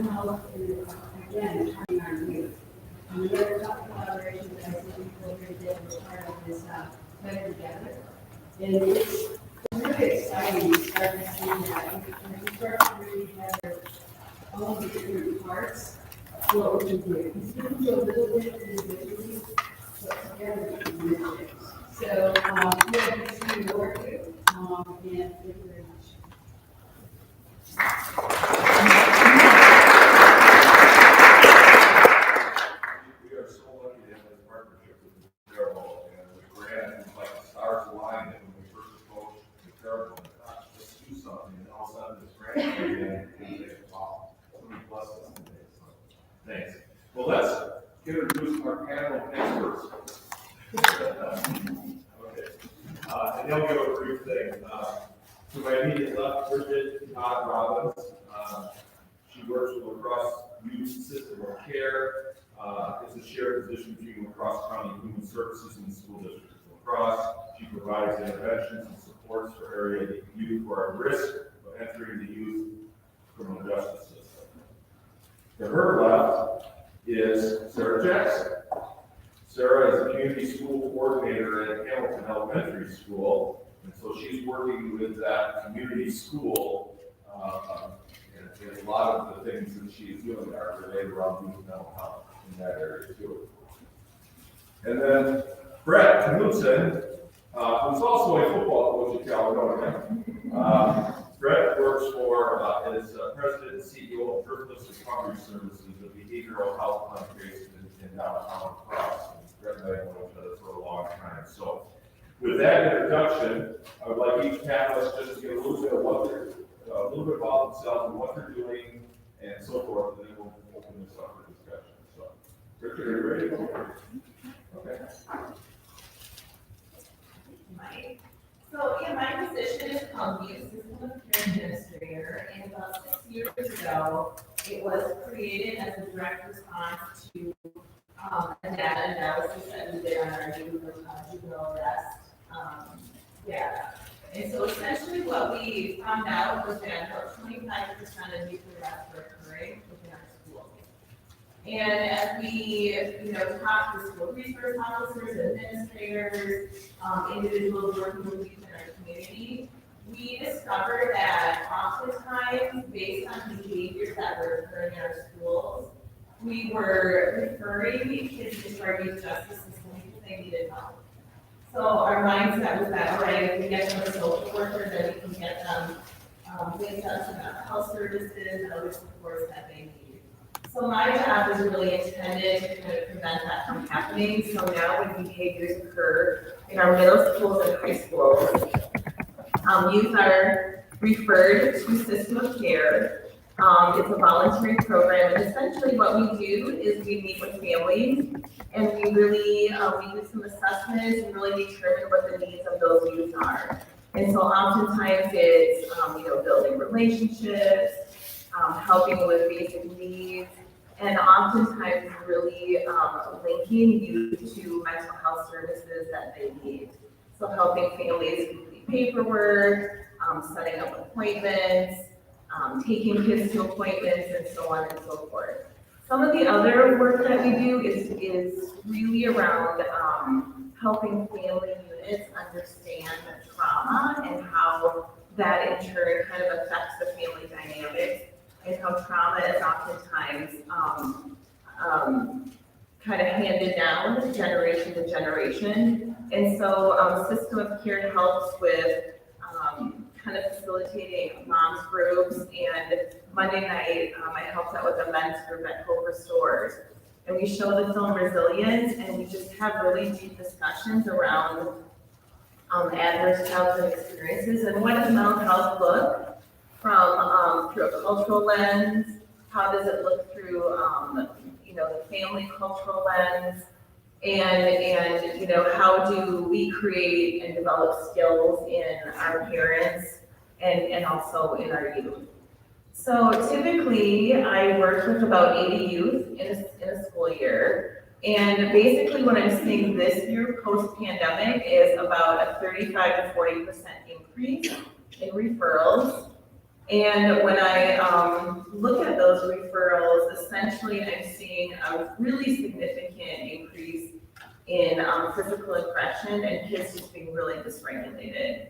health is, again, turning our youth. Another top collaboration that I think we feel very good was part of this, Better Together. And it's really exciting to start to see that, when you start to bring together all the different parts, what we can do. Because we can do a little bit individually, but together we can do it. So, we have to see the work, and thank you very much. We are so lucky to have this partnership with the Terrible, and the grant is like the stars aligned, and when we first approached the Terrible, let's do something, and all of a sudden this grant came in, and we think, wow, somebody bless us today, so, thanks. Well, let's introduce our panel of experts. Okay, and they'll give a brief thing. To my immediate left, Bridget Todd Robbins. She works with Lacrosse Youth System of Care. It's a shared position between Lacrosse County Human Services and the School District of Lacrosse. She provides interventions and supports for area youth who are at risk of entering the youth criminal justice system. To her left is Sarah Jackson. Sarah is a community school coordinator at Hamilton Elementary School, and so she's working with that community school, and a lot of the things that she's doing are related around youth mental health in that area too. And then Brett Knudsen, who's also a football coach at Caledonia. Brett works for, as president and CEO of Purpose Recovery Services, a behavioral health clinic based in downtown Cross. Brett and I have known each other for a long time. So with that introduction, I would like each panelist just to get a little bit of what they're, a little bit about themselves and what they're doing and so forth, and then we'll open this up for discussion. So, Richard, are you ready to go? Okay. So in my position is called Youth System of Care Administrator, and about 6 years ago, it was created as a direct response to a data analysis that we did on our juvenile arrest data. And so essentially what we found out was that about 25% of youth arrests were occurring within our schools. And as we, talked to school resource officers, administrators, individuals working with youth in our community, we discovered that oftentimes, based on behaviors that were occurring in our schools, we were referring kids into our youth justice system because they needed help. So our mindset was that, all right, if we get them a social worker, then we can get them linked up to mental health services and other supports that they need. So my job is really intended to kind of prevent that from happening. So now when behaviors occur in our middle schools and high schools, youth are referred to System of Care. It's a voluntary program, and essentially what we do is we meet with families, and we really we do some assessments and really determine what the needs of those youth are. And so oftentimes it's building relationships, helping with basic needs, and oftentimes really linking youth to mental health services that they need. So helping families complete paperwork, setting up appointments, taking kids to appointments, and so on and so forth. Some of the other work that we do is really around helping family units understand trauma and how that in turn kind of affects the family dynamics, and how trauma is oftentimes kind of handed down generation to generation. And so System of Care helps with kind of facilitating moms groups, and Monday night I helped out with a men's group at Hope Restores. And we show the film Resilience, and we just have really deep discussions around adverse childhood experiences and what does mental health look from through a cultural lens, how does it look through the family cultural lens, and how do we create and develop skills in our parents and also in our youth. So typically I work with about 80 youth in a school year, and basically what I'm seeing this year post-pandemic is about a 35 to 40% increase in referrals. And when I look at those referrals, essentially I'm seeing a really significant increase in physical aggression and kids just being really dysregulated.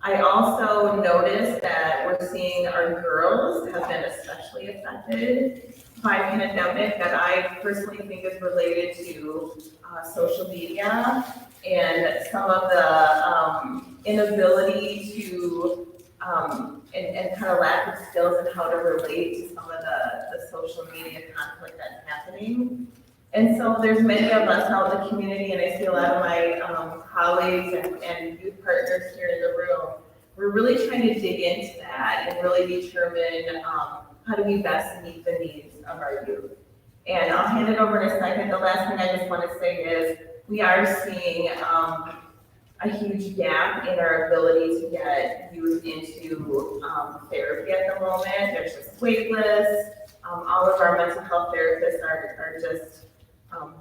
I also noticed that we're seeing our girls have been especially affected by pandemic that I personally think is related to social media and some of the inability to and kind of lack of skills in how to relate to some of the social media conflict that's happening. And so there's many of us out in the community, and I see a lot of my colleagues and youth partners here in the room. We're really trying to dig into that and really determine how do we best meet the needs of our youth. And I'll hand it over in a second. The last thing I just want to say is we are seeing a huge gap in our ability to get youth into therapy at the moment. There's just wait lists. All of our mental health therapists are just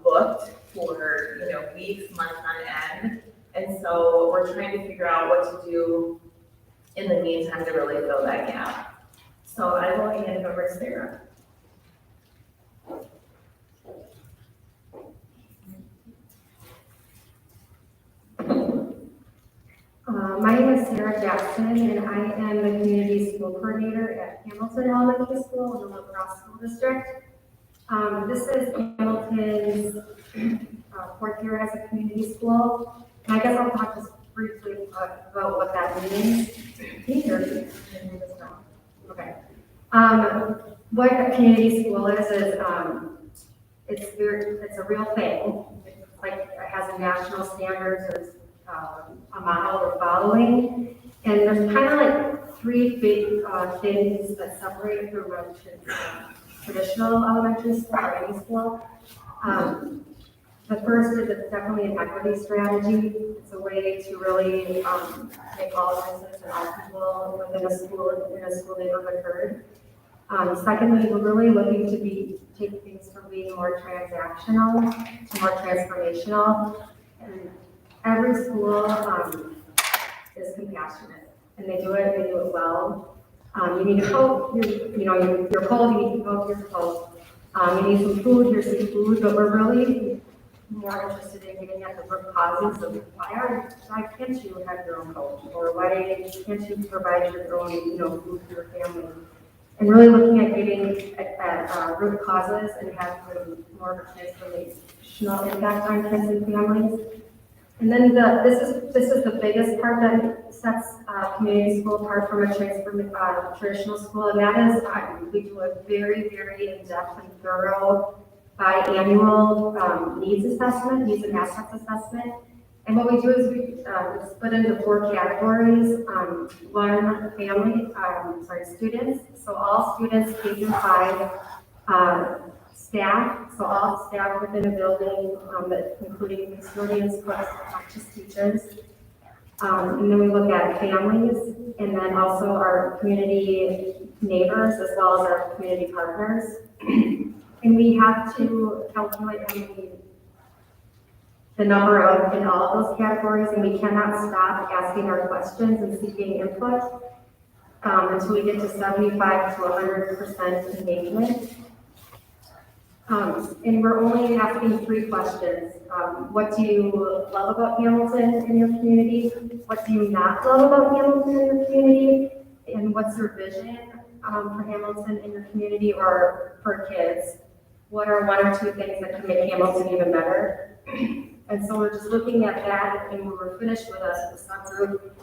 booked for weeks, months on end. And so we're trying to figure out what to do in the meantime to really fill that gap. So I will hand it over to Sarah. My name is Sarah Jackson, and I am the community school coordinator at Hamilton Elementary School in the La Crosse School District. This is Hamilton's fourth year as a community school. And I guess I'll talk just briefly about what that means. Can you hear me? Okay. What a community school is it's a real thing. It's like it has a national standards. There's a model we're following, and there's kind of like three big things that separate it from a traditional elementary school or any school. The first is it's definitely an equity strategy. It's a way to really make all citizens and all people within a school neighborhood heard. Secondly, we're really looking to take things from being more transactional to more transformational. And every school is compassionate, and they do it well. You need to coat, you're cold, you need to coat, you're cold. You need some food, here's some food, but we're really more interested in getting at the root causes of why can't you have your own coat, or why can't you provide your own food for your family, and really looking at getting at root causes and having more of a transformational impact on kids and families. And then this is the biggest part that sets community school apart from a traditional school, and that is we do a very, very in-depth and thorough biannual needs and assets assessment. And what we do is we split into 4 categories. One, students. So all students, K through 5, staff, so all staff within a building, including custodians, cooks, just teachers. And then we look at families, and then also our community neighbors, as well as our community partners. And we have to calculate the number in all of those categories, and we cannot stop asking our questions and seeking input until we get to 75 to 100% engagement. And we're only asking 3 questions. What do you love about Hamilton in your community? What do you not love about Hamilton in your community? And what's your vision for Hamilton in your community or for kids? What are 1 or 2 things that can make Hamilton even better? And so we're just looking at that, and when we're finished with us, the subgroup,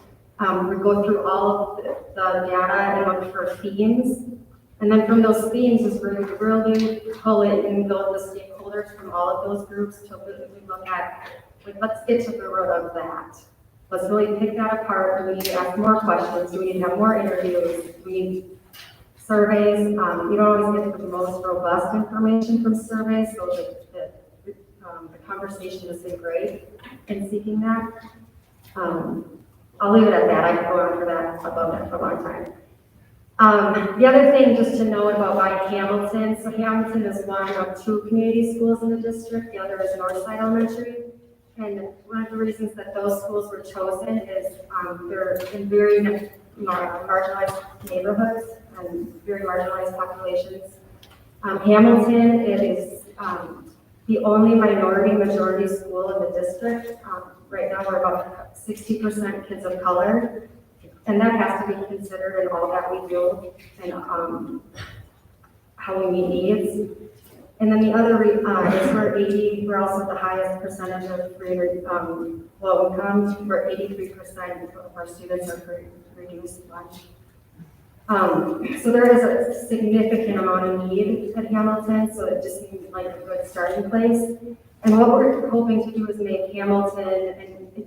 we go through all of the data and look for themes. And then from those themes is where we really pull it and build the stakeholders from all of those groups to we look at, let's get to the root of that. Let's really pick that apart. Do we need to ask more questions? Do we need to have more interviews? Do we need surveys? You don't always get the most robust information from surveys, so the conversation has been great in seeking that. I'll leave it at that. I could go on about that for a long time. The other thing just to know about why Hamilton, so Hamilton is one of 2 community schools in the district, the other is Northside Elementary. And one of the reasons that those schools were chosen is they're in very marginalized neighborhoods and very marginalized populations. Hamilton, it is the only minority-majority school in the district. Right now, we're about 60% kids of color, and that has to be considered in all that we do and how we meet needs. And then the other is we're also the highest percentage of low income, where 83% of our students are for reduced lunch. So there is a significant amount of need at Hamilton, so it just seemed like a good starting place. And what we're hoping to do is make Hamilton and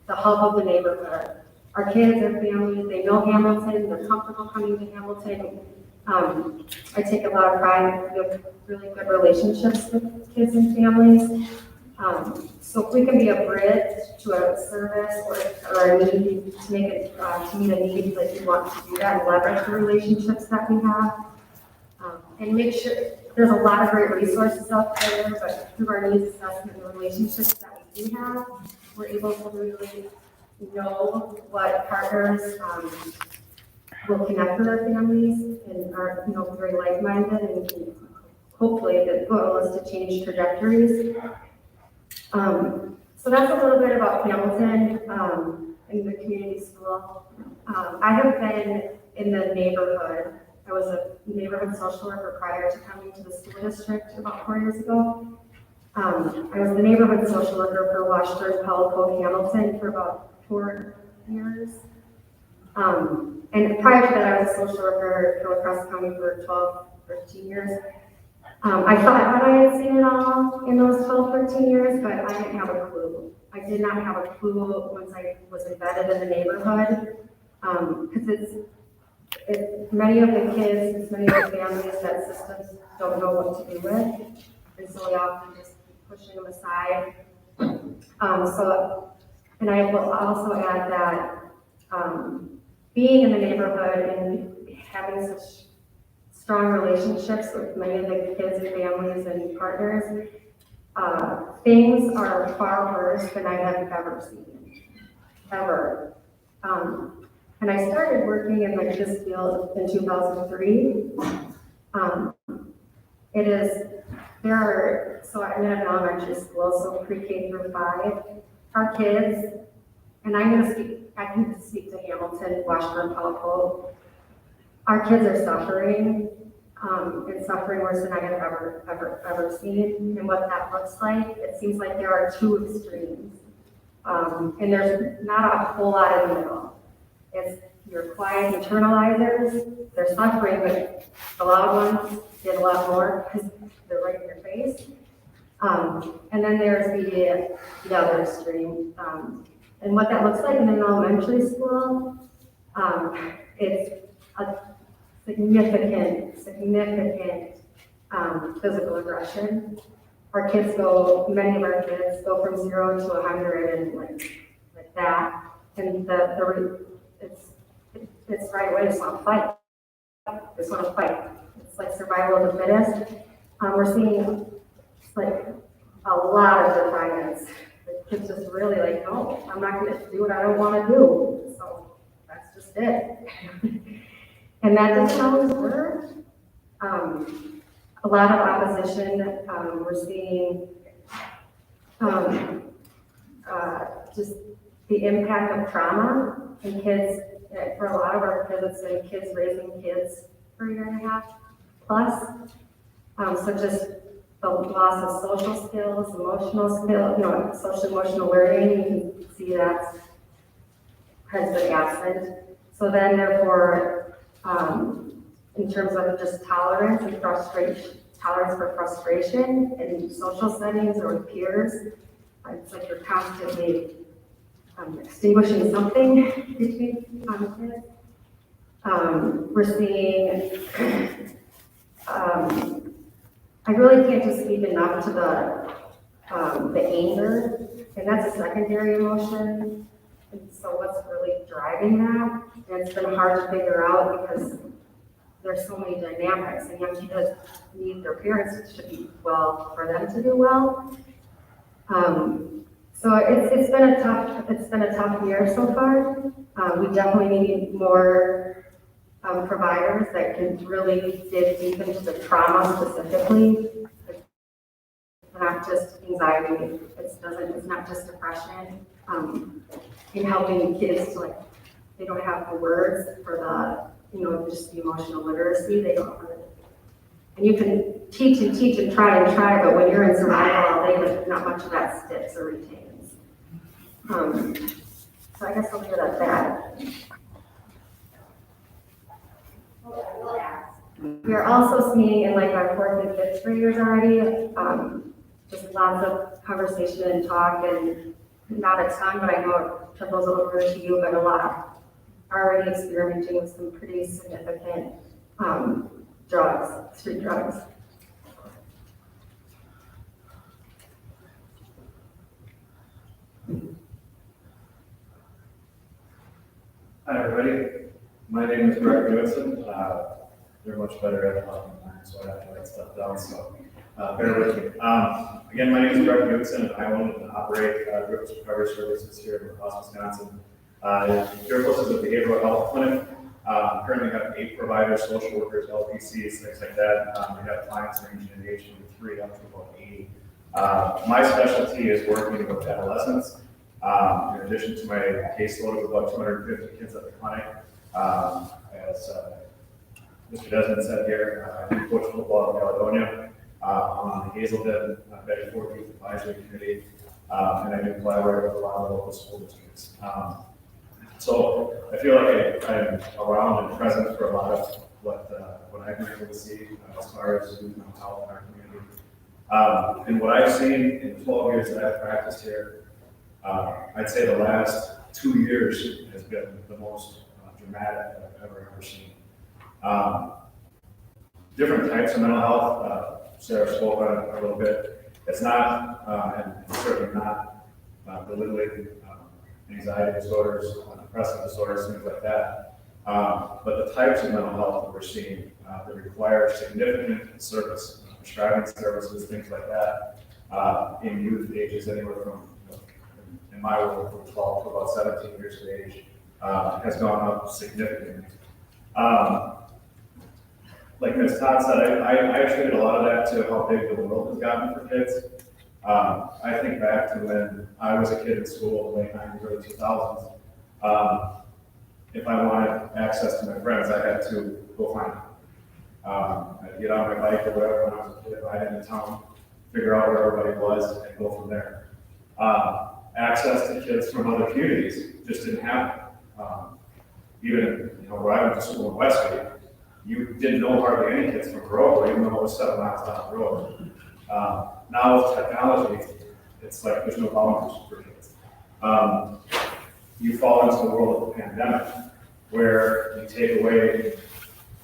the hub of the neighborhood. Our kids, our families, they know Hamilton, they're comfortable coming to Hamilton. I take a lot of pride in the really good relationships with kids and families. So if we can be a bridge to a service or a need to make it, to meet a need, like we want to do that and leverage the relationships that we have. And make sure, there's a lot of great resources out there, but through our needs assessment and the relationships that we do have, we're able to really know what partners will connect with our families and are, very like-minded, and hopefully the goal is to change trajectories. So that's a little bit about Hamilton and the community school. I have been in the neighborhood. I was a neighborhood social worker prior to coming to the school district about 4 years ago. I was the neighborhood social worker for Washburn, Palo Cove, Hamilton for about 4 years. And prior to that, I was a social worker for La Crosse County for 12, 13 years. I thought I had seen it all in those 12, 13 years, but I didn't have a clue. I did not have a clue once I was embedded in the neighborhood, because it's many of the kids, many of the families that systems don't know what to do with, and so we often just pushing them aside. And I will also add that being in the neighborhood and having such strong relationships with many of the kids and families and partners, things are far worse than I have ever seen, ever. And I started working in this field in 2003. So I'm in an elementary school, so pre-K through 5. Our kids, and I can speak to Hamilton, Washburn, Palo Cove. Our kids are suffering, and suffering worse than I have ever seen. And what that looks like, it seems like there are two extremes. And there's not a whole lot in the middle. It's your quiet internalizers, they're suffering, but the loud ones get a lot more because they're right in your face. And then there's the other extreme. And what that looks like in an elementary school, it's a significant physical aggression. Many of our kids go from 0 to 100 and like that. And it's right away, just want to fight. Just want to fight. It's like survival of the fittest. We're seeing like a lot of defiance. The kids just really like, no, I'm not going to do what I don't want to do. So that's just it. And that doesn't always work. A lot of opposition. We're seeing just the impact of trauma in kids. For a lot of our kids, it's been kids raising kids for 1.5 years plus. So just the loss of social skills, emotional skills, social emotional learning, you can see that has been absent. So then therefore, in terms of just tolerance for frustration in social settings or with peers, it's like you're constantly extinguishing something between kids. We're seeing, I really can't just speak enough to the anger, and that's a secondary emotion. And so what's really driving that? And it's been hard to figure out because there's so many dynamics, and young kids need their parents to do well for them to do well. So it's been a tough year so far. We definitely need more providers that can really dig deep into the trauma specifically. It's not just anxiety, it's not just depression. In helping kids to like, they don't have the words for the, just the emotional literacy, they don't have it. And you can teach and try, but when you're in survival all day, not much of that sticks or retains. So I guess I'll leave it at that. We are also seeing in like our 4th and 5th graders already, just lots of conversation and talk, and not a ton, but I know it trickles over to you, but a lot already experimenting with some pretty significant drugs, street drugs. Hi, everybody. My name is Greg Goodson. They're much better at talking than I am, so I have to write stuff down, so bear with me. Again, my name is Greg Goodson, and I own and operate Griffith Recovery Services here in La Crosse, Wisconsin. Griffith is a behavioral health clinic. Currently have 8 providers, social workers, LPCs, things like that. We have clients ranging in age from 3 up to about 80. My specialty is working with adolescents. In addition to my caseload of about 250 kids at the clinic, as Mr. Desmond said here, I do coach football in Caledonia. I'm on the Hazelden Betty Ford Youth Advisory Committee, and I do collaborate with a lot of local school districts. So I feel like I'm around and present for a lot of what I've been able to see as far as youth mental health in our community. And what I've seen in 12 years that I've practiced here, I'd say the last 2 years has been the most dramatic that I've ever seen. Different types of mental health, Sarah spoke on it a little bit. It's not, and certainly not belittling anxiety disorders, depressive disorders, things like that. But the types of mental health that we're seeing that require significant service, prescribing services, things like that, in youth ages anywhere from, in my world, from 12 to about 17 years of age, has gone up significantly. Like Ms. Todd said, I attribute a lot of that to how big the world has gotten for kids. I think back to when I was a kid in school, in the late 90s, early 2000s. If I wanted access to my friends, I had to go find them. I'd get on my bike or whatever when I was a kid, ride into town, figure out where everybody was, and go from there. Access to kids from other communities just didn't happen. Even where I went to school in Westgate, you didn't know hardly any kids from Grover, even though it was 7 miles down the road. Now with technology, it's like there's no boundaries for kids. You fall into the world of the pandemic, where you take away,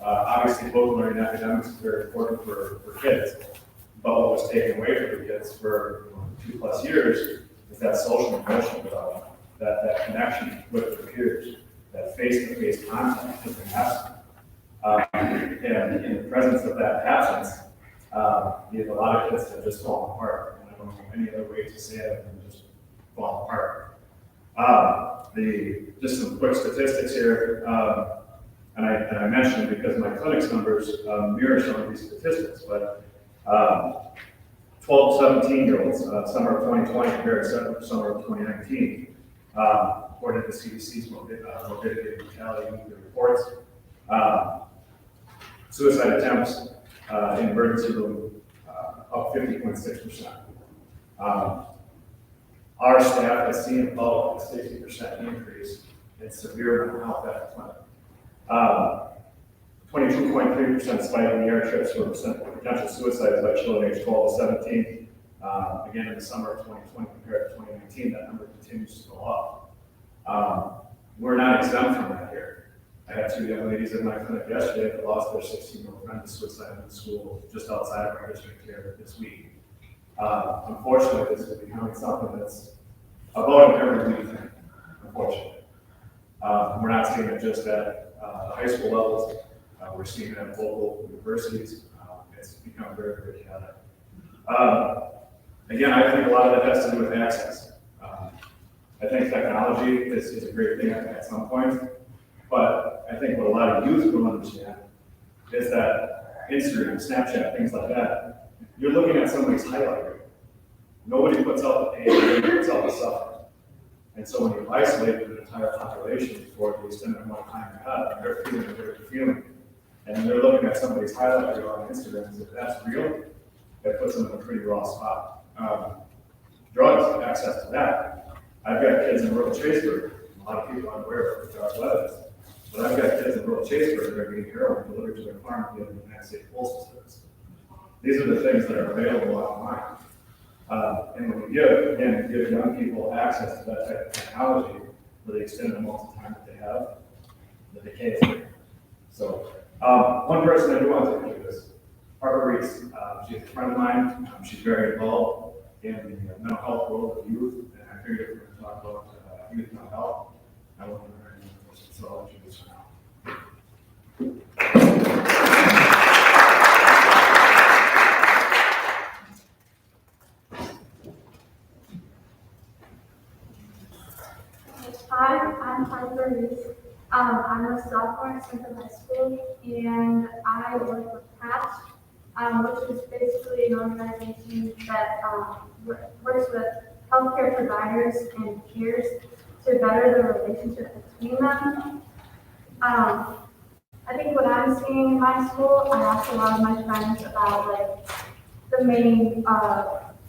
obviously both learning academics is very important for kids, but what was taken away from the kids for 2+ years is that social and emotional development, that connection with their peers, that face-to-face contact has been absent. And in the presence of that absence, you have a lot of kids that just fall apart. And I don't know any other way to say it than just fall apart. Just some quick statistics here, and I mentioned it because my clinic's numbers mirror some of these statistics, but 12 to 17-year-olds, summer of 2020 compared to summer of 2019, according to the CDC's morbidity and mortality reports. Suicide attempts in emergency room up 50.6%. Our staff has seen about a 60% increase in severe mental health at the clinic. 22.3% spike in ER trips for potential suicides by children aged 12 to 17. Again, in the summer of 2020 compared to 2019, that number continues to go up. We're not exempt from that here. I had 2 young ladies in my clinic yesterday that lost their 16-year-old friend to suicide in the school just outside of our district here this week. Unfortunately, this is becoming something that's about an every week thing, unfortunately. We're not seeing it just at the high school levels. We're seeing it at local universities. It's become very, very chaotic. Again, I think a lot of that has to do with access. I think technology is a great thing at some point, but I think what a lot of youth will understand is that Instagram, Snapchat, things like that, you're looking at somebody's highlight reel. Nobody puts out the pain, nobody puts out the suffering. And so when you isolate an entire population for the extended amount of time you have, they're feeling what they're feeling. And they're looking at somebody's highlight reel on Instagram, and if that's real, that puts them in a pretty raw spot. Drugs, access to that. I've got kids in rural Chaseburg. A lot of people aren't aware of what that is. But I've got kids in rural Chaseburg that are getting heroin delivered to their farm via the United States Postal Service. These are the things that are available online. And when we give young people access to that type of technology for the extended amounts of time that they have, the decay is there. So, one person I do want to introduce, Harper Reese. She's a friend of mine. She's very involved in the mental health world of youth, and I figured if we're going to talk about youth mental health, I want to learn more. So I'll introduce her now. Hi, I'm Harper Reese. I'm a sophomore at Central High School, and I work with PATCH, which is basically an organization that works with healthcare providers and peers to better the relationship between them. I think what I'm seeing in my school, I ask a lot of my friends about like the main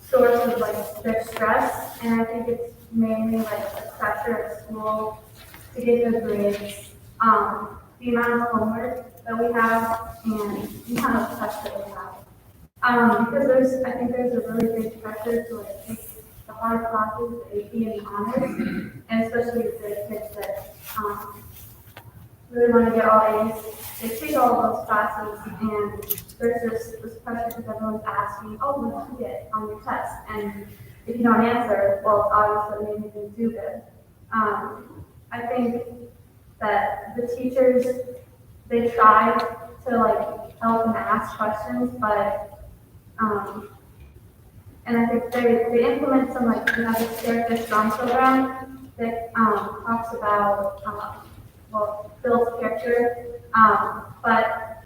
source of like their stress, and I think it's mainly like the pressure at school to get good grades, the amount of homework that we have, and the amount of tests that we have. Because I think there's a really big pressure to like take the hard classes, the AP and the honors, and especially with the kids that really want to get all A's. They take all of those classes, and there's this pressure because everyone's asking, oh, what did you get on your test? And if you don't answer, well, it's obvious that maybe you didn't do good. I think that the teachers, they try to like help and ask questions, but and I think they implement some like, we have a Character Strong program that talks about builds character, but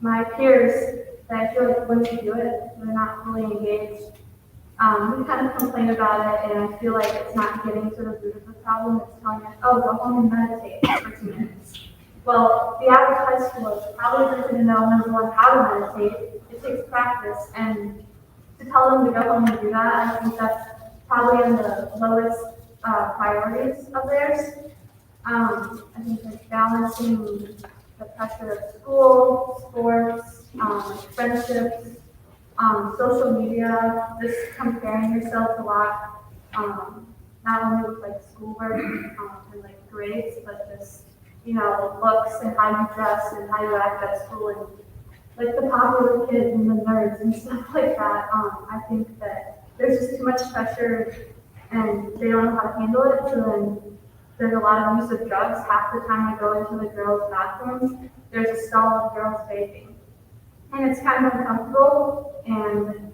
my peers, that I feel like when they do it, they're not fully engaged. We kind of complain about it, and I feel like it's not getting to the root of the problem. It's telling us, oh, go home and meditate for 2 minutes. Well, the average high schooler probably isn't going to know, number one, how to meditate. It takes practice, and to tell them to go home and do that, I think that's probably in the lowest priorities of theirs. I think like balancing the pressure of school, sports, friendships, social media, just comparing yourself a lot, not only with like schoolwork and like grades, but just, looks and how you dress and how you act at school and like the popular kids and the nerds and stuff like that. I think that there's just too much pressure and they don't know how to handle it. So then there's a lot of use of drugs. Half the time I go into the girls' bathrooms, there's a stall of girls vaping. And it's kind of uncomfortable, and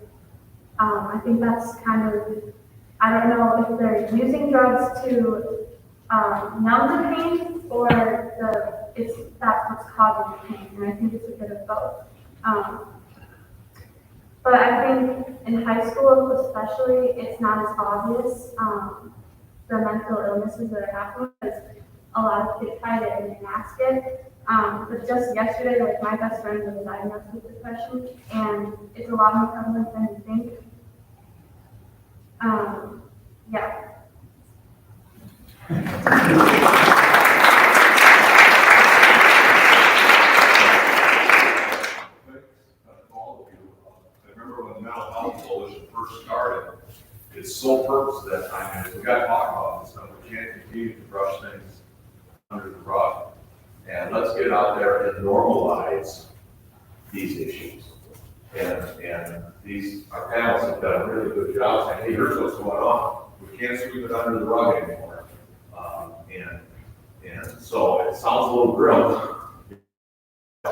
I think that's kind of, I don't know if they're using drugs to numb the pain or that's what's causing the pain, and I think it's a bit of both. But I think in high school especially, it's not as obvious, the mental illnesses that are happening, because a lot of kids hide it and they mask it. But just yesterday, like my best friend was diagnosed with depression, and it's a lot more prevalent than you think. Yeah. All of you. I remember when the mental health coalition first started, its sole purpose at that time is we got to talk about this stuff. We can't continue to brush things under the rug. And let's get out there and normalize these issues. And our panels have done a really good job saying, hey, here's what's going on. We can't sweep it under the rug anymore. And so it sounds a little grim. I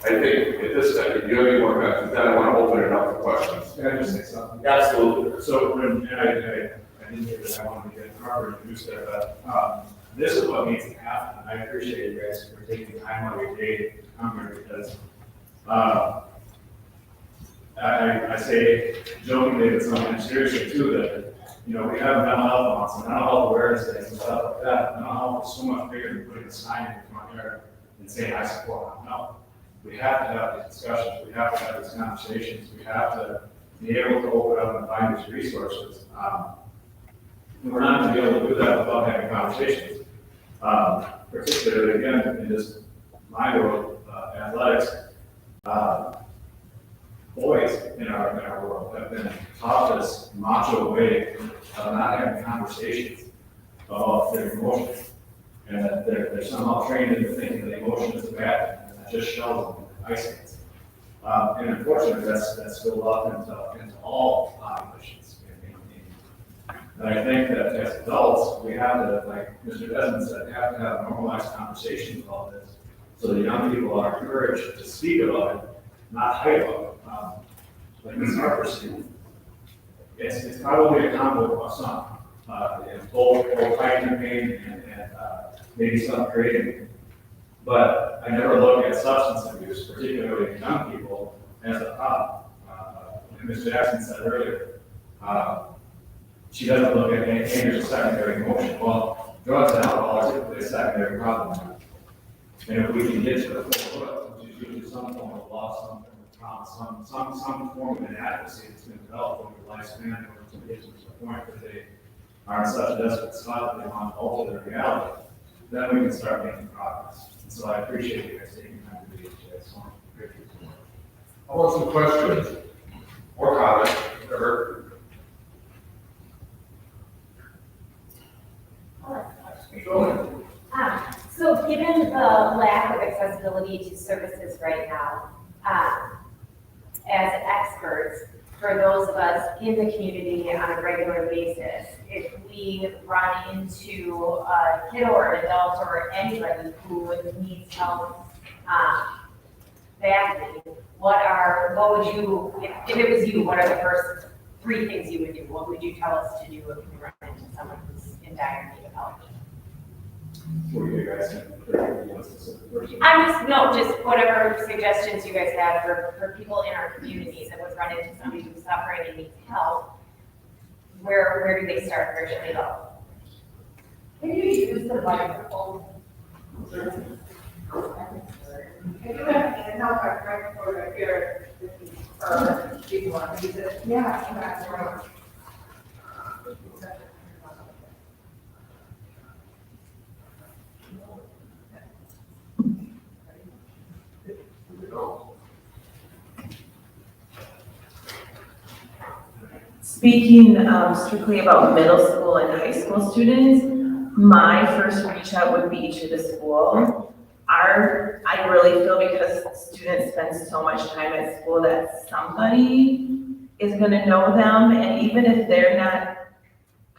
think at this time, if you have any more questions, then I want to open it up for questions. can I just say something? Absolutely. So, and I didn't get that, I wanted to get Carver introduced there, but, this is what needs to happen. I appreciate you guys for taking time out of your day to come here because, I say jokingly, but sometimes seriously too, that, you know, we have mental health months and mental health awareness days and stuff like that. Mental health is so much bigger than putting a sign in the front yard and saying, I support them. No. We have to have these discussions. We have to have these conversations. We have to be able to open up and find these resources. And we're not going to be able to do that without having conversations. Particularly again, in just my world, athletics, boys in our world have been taught this macho way of not having conversations about their emotions. And that they're somehow trained into thinking that emotion is a bad thing, and that just shells them and isolates them. And unfortunately, that's spilled off into all populations. And I think that as adults, we have to, like Mr. Desmond said, have to have normalized conversations about this, so the young people are encouraged to speak about it, not hide about it. Like Ms. Harper said, it's probably a combo of some, both fight campaign and maybe some creating. But I never look at substance abuse, particularly in young people, as a problem. Ms. Jackson said earlier, she doesn't look at anger as a secondary emotion. Well, drugs and alcohol are typically a secondary problem. And if we can get to the full root, which is usually some form of loss, some form of trauma, some form of inadequacy that's been developed over the lifespan, or to get to the point that they are in such a desperate spot that they want to alter their reality, then we can start making progress. And so I appreciate you guys taking time to be here today. So great. I want some questions or comments, whatever. So given the lack of accessibility to services right now, as experts, for those of us in the community on a regular basis, if we run into a kid or an adult or anybody who needs help badly, what would you, if it was you, what are the first 3 things you would do? What would you tell us to do if you run into someone who's in dire need of help? What do you guys think? Just whatever suggestions you guys have for people in our communities that would run into somebody who's suffering and needs help. Where do they start? Where should they go? Can you use the microphone? If you have an help, I'm trying to hear or do you want to use it? Yeah, that's right. Speaking strictly about middle school and high school students, my first reach out would be to the school. I really feel because students spend so much time at school that somebody is gonna know them, and even if they're not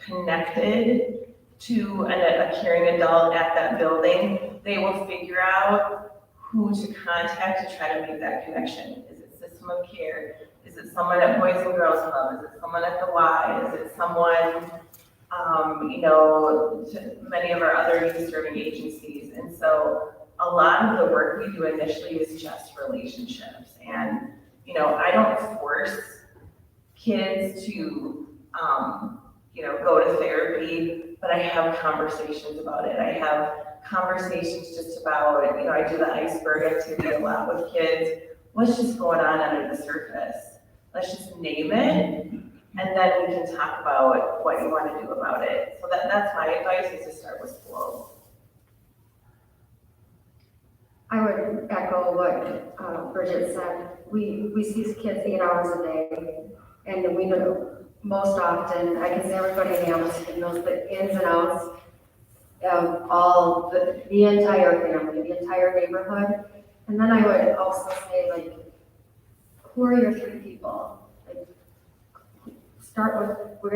connected to a caring adult at that building, they will figure out who to contact to try to make that connection. Is it system of care? Is it someone at Boys and Girls Club? Is it someone at the Y? Is it someone, many of our other youth serving agencies? And so a lot of the work we do initially is just relationships. And, I don't force kids to, go to therapy, but I have conversations about it. I have conversations just about, I do the iceberg activity a lot with kids. What's just going on under the surface? Let's just name it, and then we can talk about what you want to do about it. So that's my advice, is to start with flow. I would echo what Bridget said. We see kids 8 hours a day, and we know most often, I can say everybody in Hamilton knows the ins and outs of all the entire family, the entire neighborhood. And then I would also say, who are your 3 people? Start with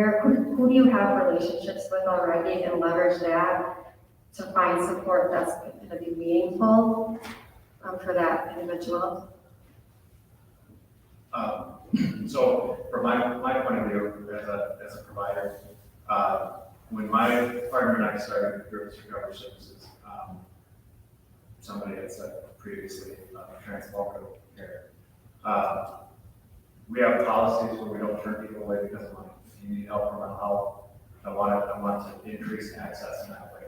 who do you have relationships with already, and leverage that to find support that's going to be meaningful for that individual. So from my point of view, as a provider, when my partner and I started Girls Recovery Services, somebody had said previously, transformative care. We have policies where we don't turn people away because of money. If you need help from mental health, I want to increase access in that way.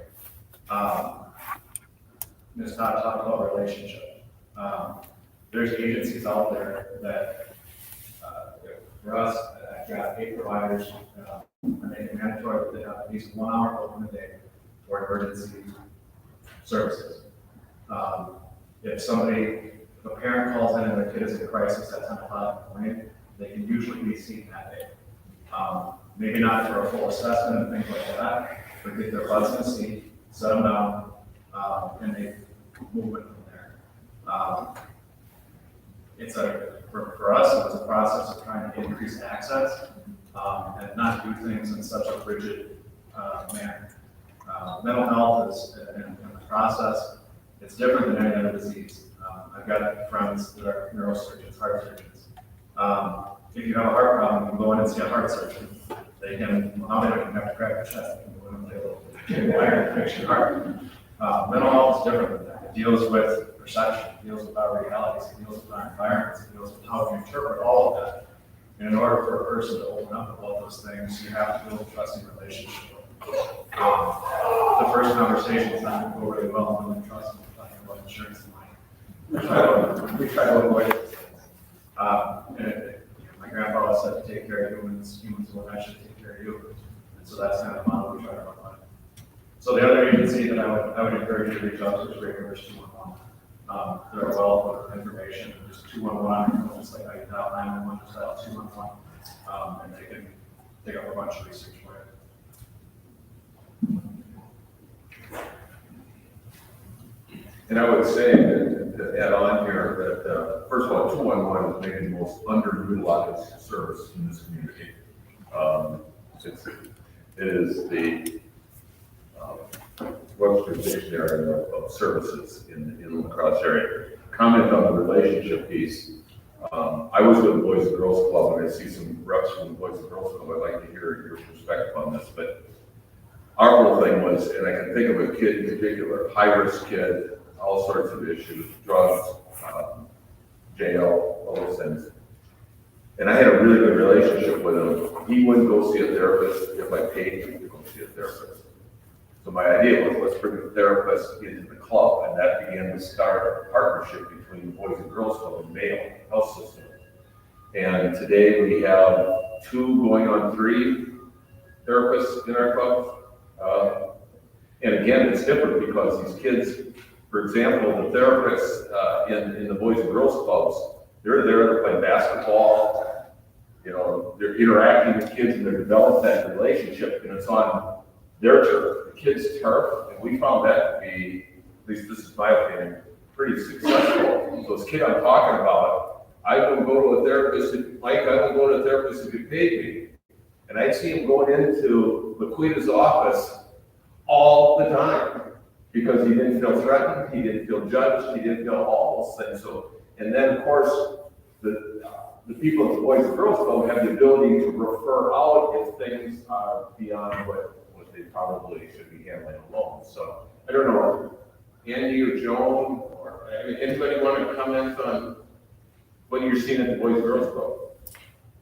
Ms. Todd talked about relationship. There's agencies out there that, for us, I've got 8 providers, and they mandatory that they have at least 1 hour open a day for emergency services. If a parent calls in and their kid is in crisis at 10 o'clock in the morning, they can usually be seen that day. Maybe not for a full assessment and things like that, but get their butts in the seat, set them down, and they move it from there. For us, it was a process of trying to increase access and not do things in such a rigid manner. Mental health is in the process. It's different than any other disease. I've got friends that are neurosurgeons, heart surgeons. If you have a heart problem, you can go in and see a heart surgeon. They don't even have to crack the chest. They can go in and play a little wire and fix your heart. Mental health is different than that. It deals with perception, it deals with our realities, it deals with our environments, it deals with how we interpret all of that. And in order for a person to open up about those things, you have to build a trusting relationship. The first conversation is not going to go really well when we trust them, talking about insurance and money. We try to avoid those things. My grandpa always said to take care of humans will eventually take care of you. And so that's kind of the model we try to run by. So the other agency that I would encourage you to reach out to is Great Rivers 211. They're a wealth of information, just 211, just like I dial 911, just dial 211, and they can take up a bunch of research for you. And I would say that, to add on here, that first of all, 211 is maybe the most underutilized service in this community. It is the Webster Dictionary of services in the La Crosse area. Comment on the relationship piece. I was with the Boys and Girls Club, and I see some reps from the Boys and Girls Club. I'd like to hear your perspective on this, but our whole thing was, and I can think of a kid in particular, high-risk kid, all sorts of issues, drugs, jail, all those things. And I had a really good relationship with him. He wouldn't go see a therapist if I paid him to go see a therapist. So my idea was, let's bring the therapist into the club, and that began to start a partnership between the Boys and Girls Club and Mayo Health System. And today we have 2 going on 3 therapists in our club. And again, it's different because these kids, for example, the therapists in the Boys and Girls Clubs, they're there to play basketball. You know, they're interacting with kids and they're developing that relationship, and it's on their turf, the kids' turf, and we found that to be, at least this is my opinion, pretty successful. So this kid I'm talking about, I would go to a therapist, Mike, I would go to a therapist if he paid me. And I'd see him going into Laquita's office all the time because he didn't feel threatened, he didn't feel judged, he didn't feel all those things. So, and then of course, the people at the Boys and Girls Club have the ability to refer out if things are beyond what they probably should be handling alone. So I don't know, Andy or Joan, or anybody want to comment on what you're seeing at the Boys and Girls Club?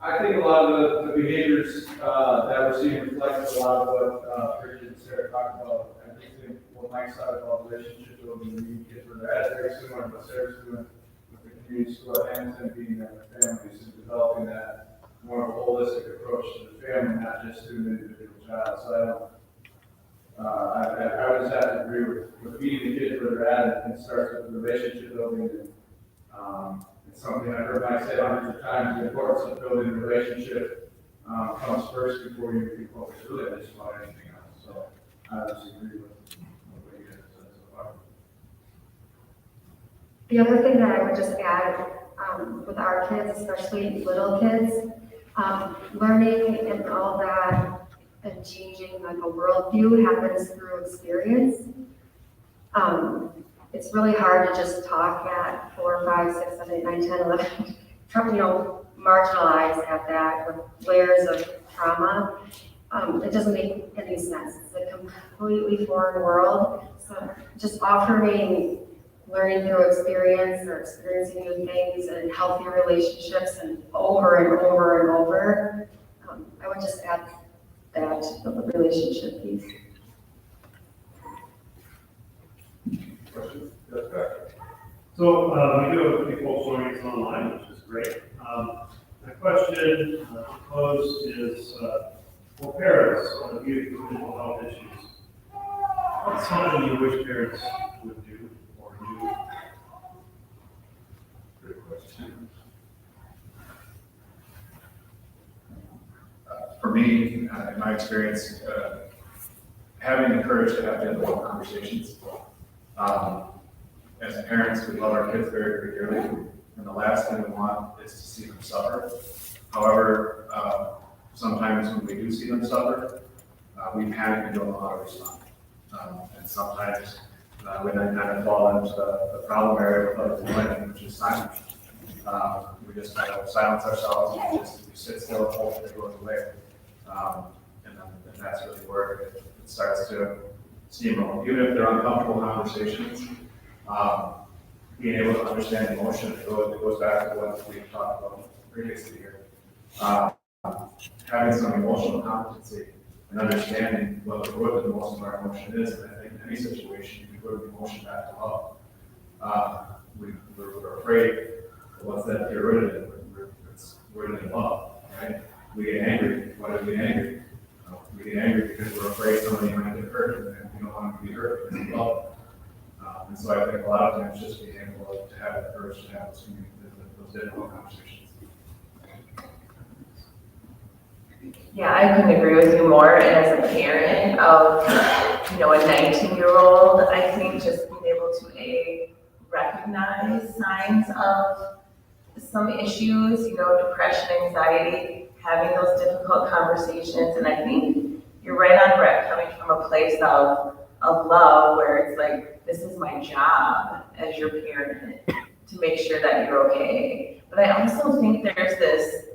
I think a lot of the behaviors that we're seeing reflects a lot of what Bridget and Sarah talked about. I think what Mike said about relationship building and meeting kids where they're at is very similar to what Sarah's doing with the community school at Hamilton, being there with families and developing that more of a holistic approach to the family, not just to an individual child. So I would just have to agree with meeting the kids where they're at, and it starts with the relationship building. And it's something I've heard Mike say hundreds of times, the importance of building a relationship comes first before you focus really on just about anything else. So I just agree with what you guys said so far. The other thing that I would just add with our kids, especially little kids, learning and all that and changing like a worldview happens through experience. It's really hard to just talk at 4, 5, 6, 7, 8, 9, 10, 11. marginalized at that with layers of trauma. It doesn't make any sense. It's a completely foreign world. So just offering learning through experience or experiencing new things and healthy relationships and over and over and over. I would just add that to the relationship piece. Questions? Yes, Becky. So, we do have people joining us online, which is great. The question posed is, for parents of youth with mental health issues, what's something you wish parents would do or do? Good question. For me, in my experience, having the courage to have difficult conversations. As parents, we love our kids very, very dearly, and the last thing we want is to see them suffer. However, sometimes when we do see them suffer, we panic and don't know how to respond. And sometimes we then kind of fall into the problem area of learning, which is silence. We just kind of silence ourselves and we sit still and hope that it goes away. And that's really where it starts to steamroll. Even if they're uncomfortable conversations, being able to understand emotion, it goes back to what we've talked about previously here. Having some emotional competency and understanding what the root of the most of our emotion is. And I think in any situation, you can put emotion back to love. We're afraid of what's that get rooted in. It's rooted in love, right? We get angry. Why do we get angry? We get angry because we're afraid somebody might get hurt and we don't want to be hurt because we love them. And so I think a lot of times just being able to have the courage to have those difficult conversations. Yeah, I couldn't agree with you more. And as a parent of, a 19-year-old, I think just being able to recognize signs of some issues, depression, anxiety, having those difficult conversations. And I think you're right on, Brett, coming from a place of love where it's like, this is my job as your parent to make sure that you're okay. But I also think there's this,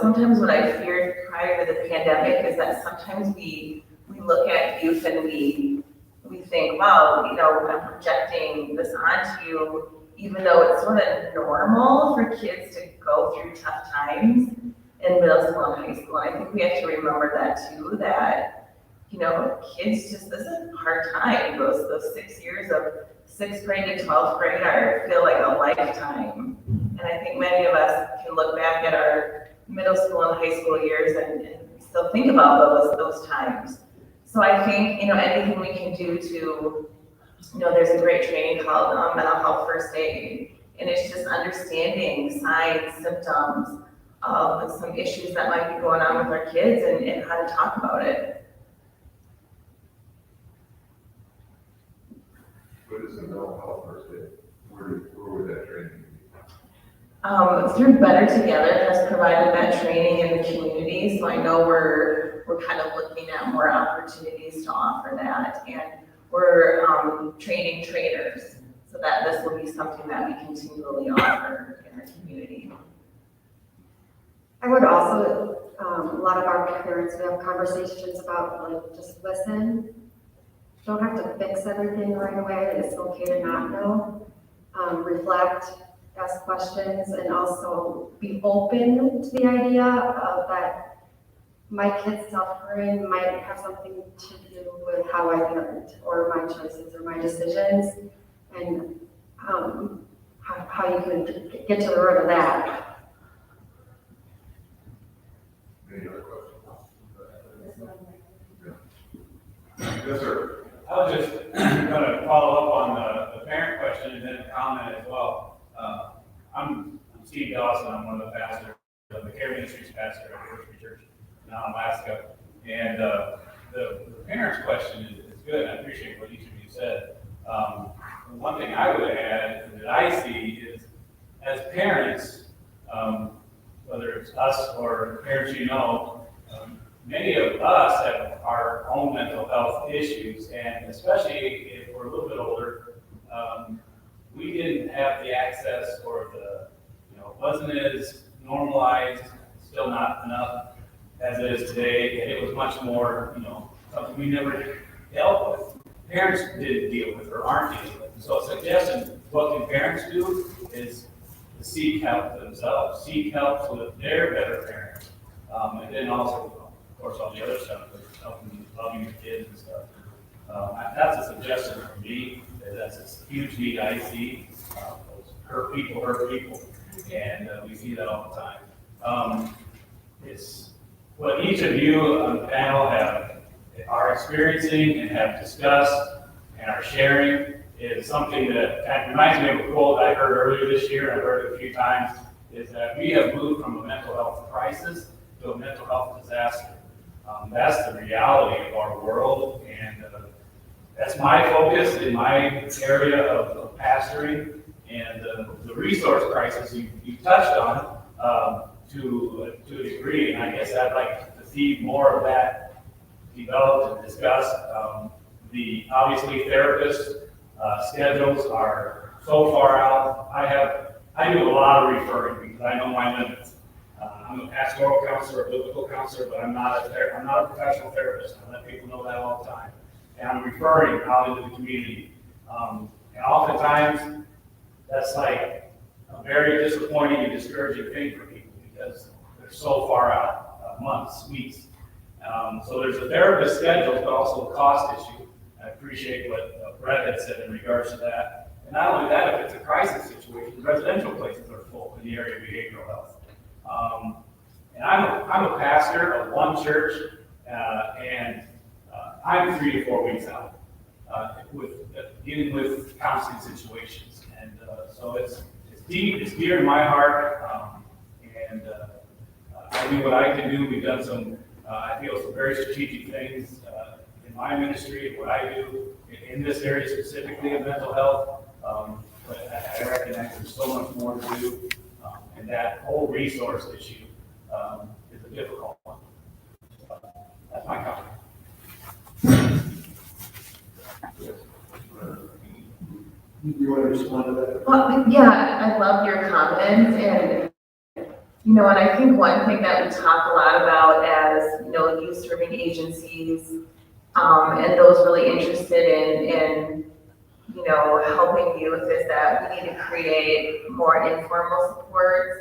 sometimes what I feared prior to the pandemic is that sometimes we look at youth and we think, wow, I'm projecting this onto you, even though it's sort of normal for kids to go through tough times in middle school and high school. And I think we have to remember that too, that, kids just, this is a hard time. Those 6 years of 6th grade to 12th grade feel like a lifetime. And I think many of us can look back at our middle school and high school years and still think about those times. So I think, anything we can do to, there's a great training called Mental Health First Aid, and it's just understanding signs, symptoms of some issues that might be going on with our kids and how to talk about it. What is the mental health first aid? Where would that training be? Through Better Together has provided that training in the community, so I know we're kind of looking at more opportunities to offer that, and we're training trainers, so that this will be something that we continually offer in our community. I would also, a lot of our parents, we have conversations about just listen. Don't have to fix everything right away. It's okay to not know. Reflect, ask questions, and also be open to the idea of that my kid's suffering might have something to do with how I parent or my choices or my decisions, and how you can get to the root of that. Any other questions? Yes, sir. I was just going to follow up on the parent question and then comment as well. I'm Steve Dawson. I'm one of the pastors of the Care Ministries pastor at First Free Church in Alaska. And the parents' question is good. I appreciate what each of you said. One thing I would add that I see is, as parents, whether it's us or parents many of us have our own mental health issues, and especially if we're a little bit older, we didn't have the access or it wasn't as normalized, still not enough as it is today, and it was much more, something we never dealt with. Parents didn't deal with or aren't dealing with. So a suggestion, what can parents do is to seek help themselves, seek help so that they're better parents. And then also, of course, all the other stuff, like helping, loving your kids and stuff. That's a suggestion from me, that's a huge need I see. Hurt people, and we see that all the time. It's what each of you on the panel are experiencing and have discussed and are sharing is something that kind of reminds me of a quote I heard earlier this year, and I've heard it a few times, is that we have moved from a mental health crisis to a mental health disaster. That's the reality of our world, and that's my focus in my area of pastoring, and the resource crisis you touched on to a degree, and I guess I'd like to see more of that developed and discussed. Obviously therapist schedules are so far out. I do a lot of referring because I know my limits. I'm a pastoral counselor, a biblical counselor, but I'm not a professional therapist. I let people know that all the time. And I'm referring out into the community. And oftentimes, that's like a very disappointing and discouraging thing for people because they're so far out, months, weeks. So there's a therapist schedule, but also a cost issue. I appreciate what Brett had said in regards to that. And not only that, if it's a crisis situation, residential places are full in the area of behavioral health. And I'm a pastor of one church, and I'm 3 to 4 weeks out dealing with counseling situations. And so it's deep, it's dear to my heart, and I do what I can do. We've done some, I feel, some very strategic things in my ministry and what I do in this area specifically of mental health. But I recognize there's so much more to do, and that whole resource issue is a difficult one. That's my comment. You want to respond to that? Well, yeah, I love your comments, and and I think one thing that we talk a lot about as youth serving agencies, and those really interested in helping youth is that we need to create more informal supports,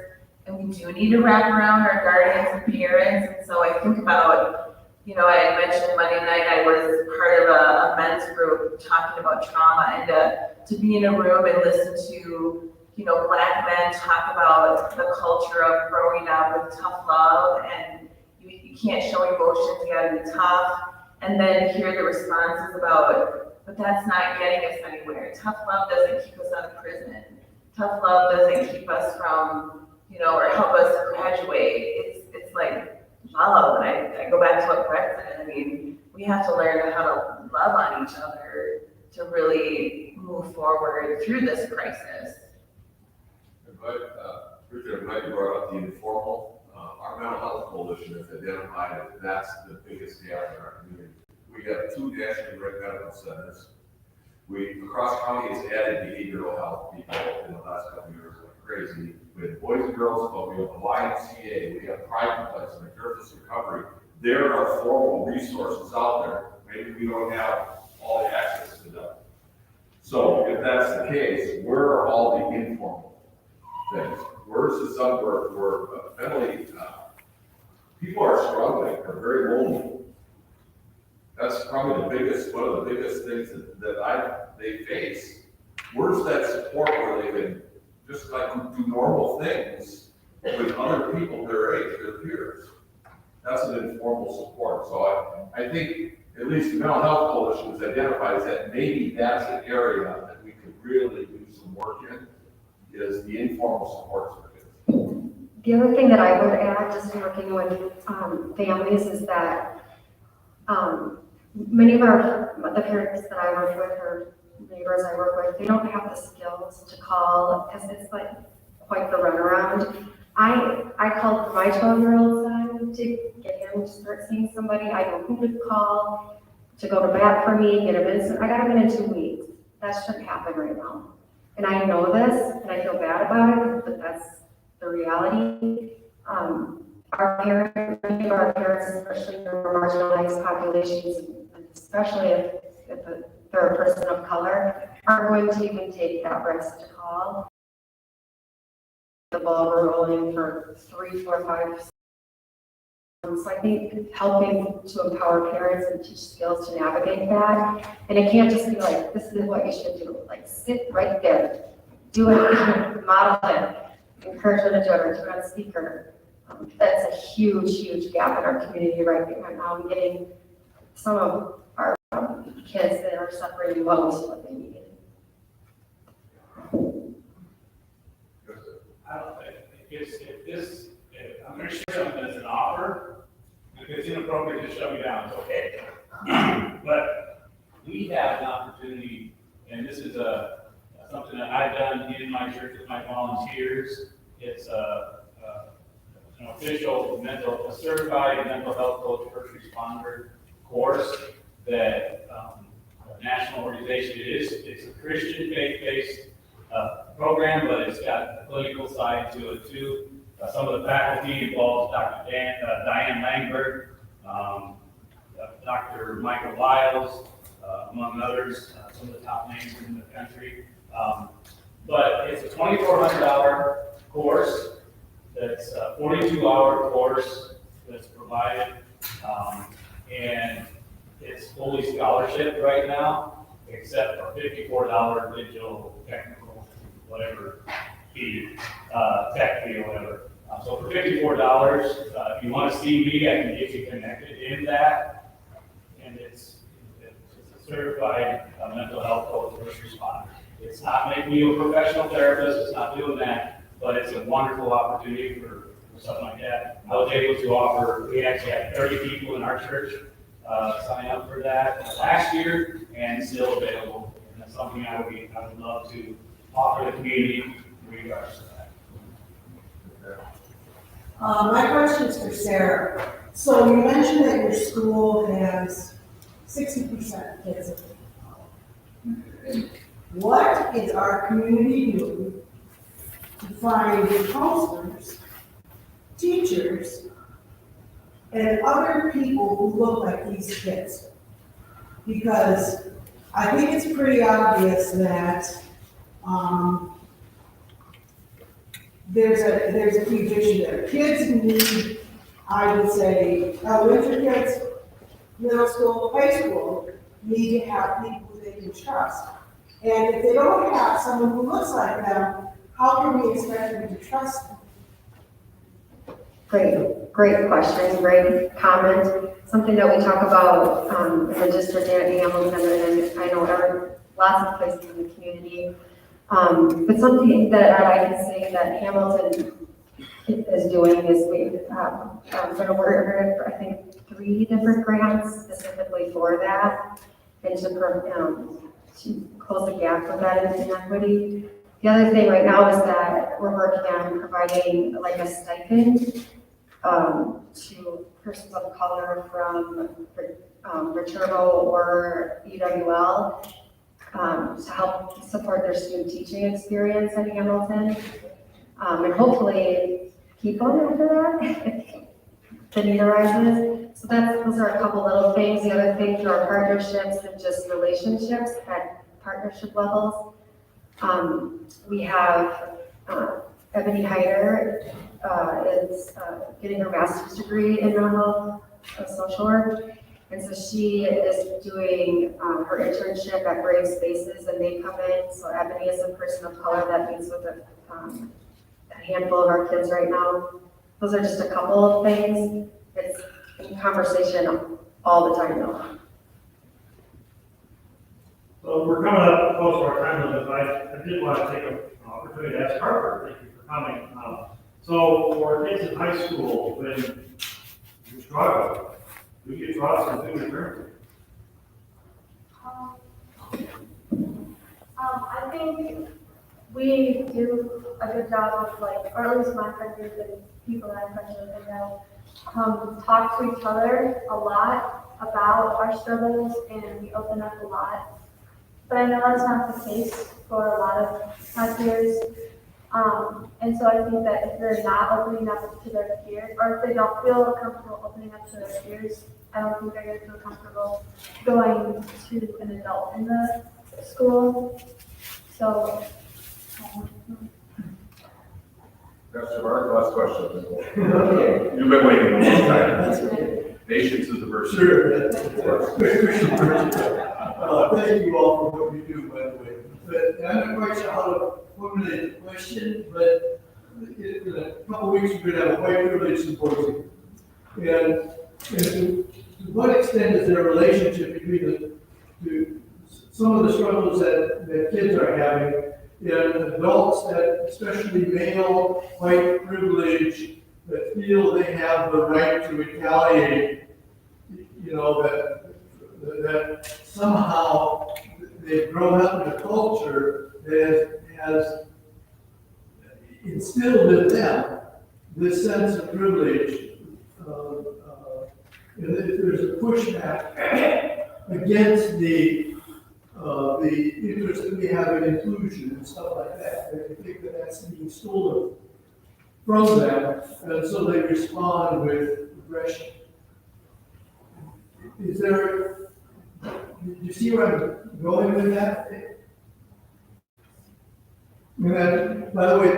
and we do need to wrap around our guardians and parents. And so I think about I had mentioned Monday night I was part of a men's group talking about trauma, and to be in a room and listen to Black men talk about the culture of growing up with tough love, and you can't show emotions, you gotta be tough, and then hear the responses about, but that's not getting us anywhere. Tough love doesn't keep us out of prison. Tough love doesn't keep us from, or help us graduate. It's like love, and I go back to what Brett said. I mean, we have to learn how to love on each other to really move forward through this crisis. But, Richard, I'm glad you brought up the informal. Our mental health coalition has identified that that's the biggest gap in our community. We have 2 nationally ranked medical centers. Across county has added behavioral health people in the last couple of years like crazy. We have Boys and Girls Club, we have the YMCA, we have Pride Place, and Curtis Recovery. There are formal resources out there. Maybe we don't have all the access to them. So if that's the case, where are all the informal things? Where's the suburb where family, people are struggling, are very lonely. That's probably one of the biggest things that they face. Where's that support where they can just like do normal things with other people their age, their peers? That's an informal support. So I think at least the Mental Health Coalition has identified that maybe that's an area that we could really do some work in, is the informal support services. The other thing that I would add, just working with families, is that many of the parents that I work with or neighbors I work with, they don't have the skills to call, because it's like quite the runaround. I called my 12-year-old son to get him to start seeing somebody. I know who to call to go to bat for me, get him in. I got him in 2 weeks. That shouldn't happen right now. And I know this, and I feel bad about it, but that's the reality. Our parents, many of our parents, especially for marginalized populations, and especially if they're a person of color, aren't going to even take that risk to call. The ball rolling for 3, 4, 5. So I think helping to empower parents and teach skills to navigate that. And it can't just be like, this is what you should do. Like, sit right there, do it, model it, encourage them to do it, or do it on speaker. That's a huge, huge gap in our community right now. I'm getting some of our kids that are suffering most what they need. I don't think, I'm pretty sure something is an offer, if it's inappropriate, just shut me down, it's okay. But we have an opportunity, and this is something that I've done in my church with my volunteers. It's an official a certified mental health coach first responder course that a national organization it's a Christian faith-based program, but it's got a clinical side to it too. Some of the faculty involves Dr. Diane Langberg, Dr. Michael Lyles, among others, some of the top names in the country. But it's a $2,400 course. That's a 42-hour course that's provided, and it's fully scholarship right now, except for $54 digital technical, whatever fee, tech fee or whatever. So for $54, if you want to see me, I can get you connected in that, and it's a certified mental health coach first responder. It's not making you a professional therapist, it's not doing that. But it's a wonderful opportunity for something like that. I was able to offer, we actually had 30 people in our church sign up for that last year, and still available. And that's something I would love to offer the community in regards to that. My question is for Sarah. So you mentioned that your school has 60% kids of color. What is our community doing to find counselors, teachers, and other people who look like these kids? Because I think it's pretty obvious that there's a huge issue there. Kids need, I would say, elementary kids, middle school, high school, need to have people they can trust. And if they don't have someone who looks like them, how can we expect them to trust them? Great question, great comment. Something that we talk about in the district and at Hamilton, and I know lots of places in the community. But something that I can say that Hamilton is doing is we're going to work, I think, 3 different grants specifically for that, and to close the gap with that inequity. The other thing right now is that we're working on providing like a stipend to persons of color from Viterbo or EWL to help support their student teaching experience at Hamilton, and hopefully keep on after that. The need arises. So those are a couple little things. The other things are partnerships and just relationships at partnership levels. We have Ebony Hyder is getting her master's degree in mental health social work. And so she is doing her internship at Brave Spaces, and they come in. So Ebony is a person of color that meets with a handful of our kids right now. Those are just a couple of things. It's in conversation all the time though. So we're coming up close to our time limit, but I did want to take an opportunity to ask Harper, thank you for coming. So for kids in high school, when you struggle, do you draw something in return? I think we do a good job of or at least my friend group and people that I'm friends with right now, talk to each other a lot about our struggles, and we open up a lot. But I know that's not the case for a lot of my peers. And so I think that if they're not opening up to their peers, or if they don't feel comfortable opening up to their peers, I don't think they're gonna feel comfortable going to an adult in the school. So, Mr. Mark, last question. You've been waiting a long time. Patience is the virtue. Sure. Thank you all for what you do, by the way. But I'm not quite sure how to formulate the question, but in a couple of weeks, we're gonna have a white privilege symposium. And to what extent is there a relationship between some of the struggles that kids are having and adults that, especially male, white privilege, that feel they have the right to retaliate, you know, that somehow they've grown up in a culture that has instilled in them this sense of privilege. And there's a pushback against the interest that we have in inclusion and stuff like that. They think that that's being stolen from them, and so they respond with aggression. Is there, do you see where I'm going with that? And by the way,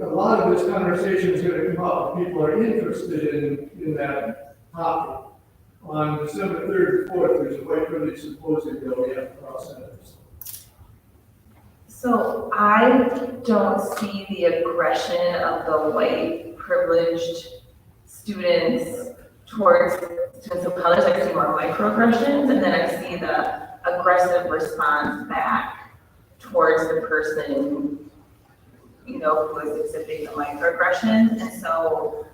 a lot of this conversation is going to come up if people are interested in that topic. On December 3rd and 4th, there's a white privilege symposium that we have across senators. So I don't see the aggression of the white privileged students towards students of color. I see more microaggressions, and then I see the aggressive response back towards the person, you know, who is exhibiting the microaggressions. And so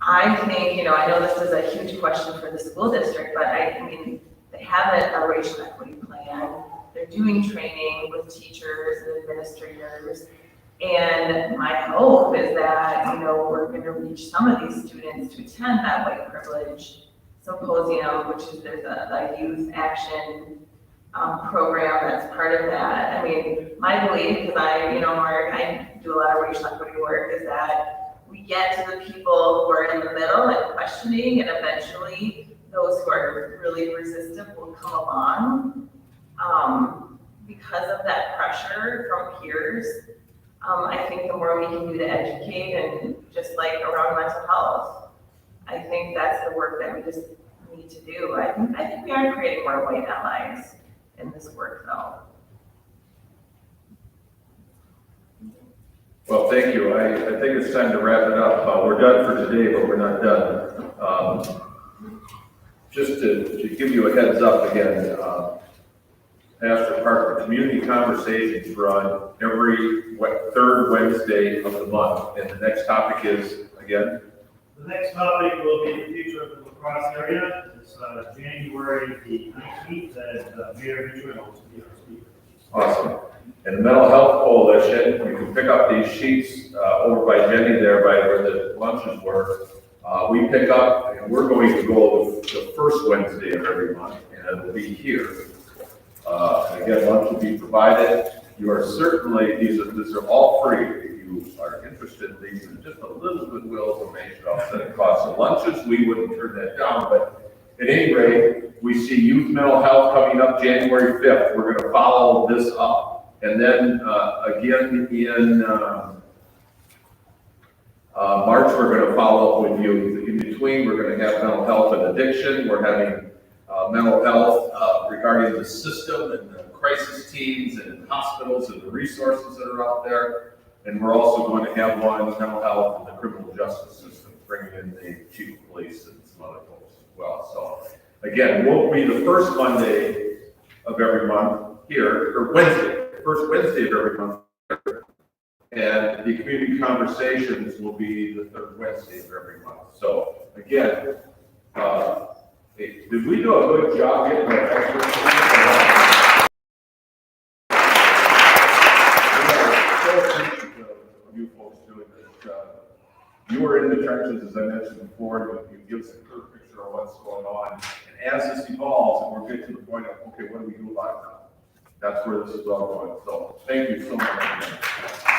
I think, you know, I know this is a huge question for the school district, but I mean, they have a racial equity plan. They're doing training with teachers and administrators. And my hope is that, you know, we're going to reach some of these students to attend that white privilege symposium, which is there's a youth action program that's part of that. I mean, my belief, because Mark, I do a lot of racial equity work, is that we get to the people who are in the middle and questioning, and eventually those who are really resistant will come along. Because of that pressure from peers, I think the more we can do to educate, and just like around mental health, I think that's the work that we just need to do. I think we are creating more white allies in this work though. Well, thank you. I think it's time to wrap it up. We're done for today, but we're not done. Just to give you a heads up again, Pastor Parker, community conversations run every third Wednesday of the month. And the next topic is, again? The next topic will be the future of the lacrosse area. It's January the 19th, and Mayor Mitchell will be our speaker. Awesome. And the Mental Health Coalition, you can pick up these sheets over by Jenny there, by where the lunches were. We pick up, and we're going to go the first Wednesday of every month, and it'll be here. Again, lunch will be provided. You are certainly, these are all free. If you are interested in these, and just a little goodwill donation offset it costs. So lunches, we wouldn't turn that down, but at any rate, we see youth mental health coming up January 5th. We're going to follow this up. And then again in March, we're going to follow up with youth. In between, we're going to have mental health and addiction. We're having mental health regarding the system and the crisis teams and hospitals and the resources that are out there. And we're also going to have one mental health in the criminal justice system, bringing in the chief of police and some other folks as well. So again, we'll be the first Monday of every month here, or Wednesday, first Wednesday of every month. And the community conversations will be the third Wednesday of every month. So again, did we do a good job getting our experts? You folks doing this. You were in the trenches, as I mentioned before. You give us a clear picture of what's going on. And as this evolves, and we'll get to the point of, okay, what do we do about it now? That's where this is all going. So thank you so much.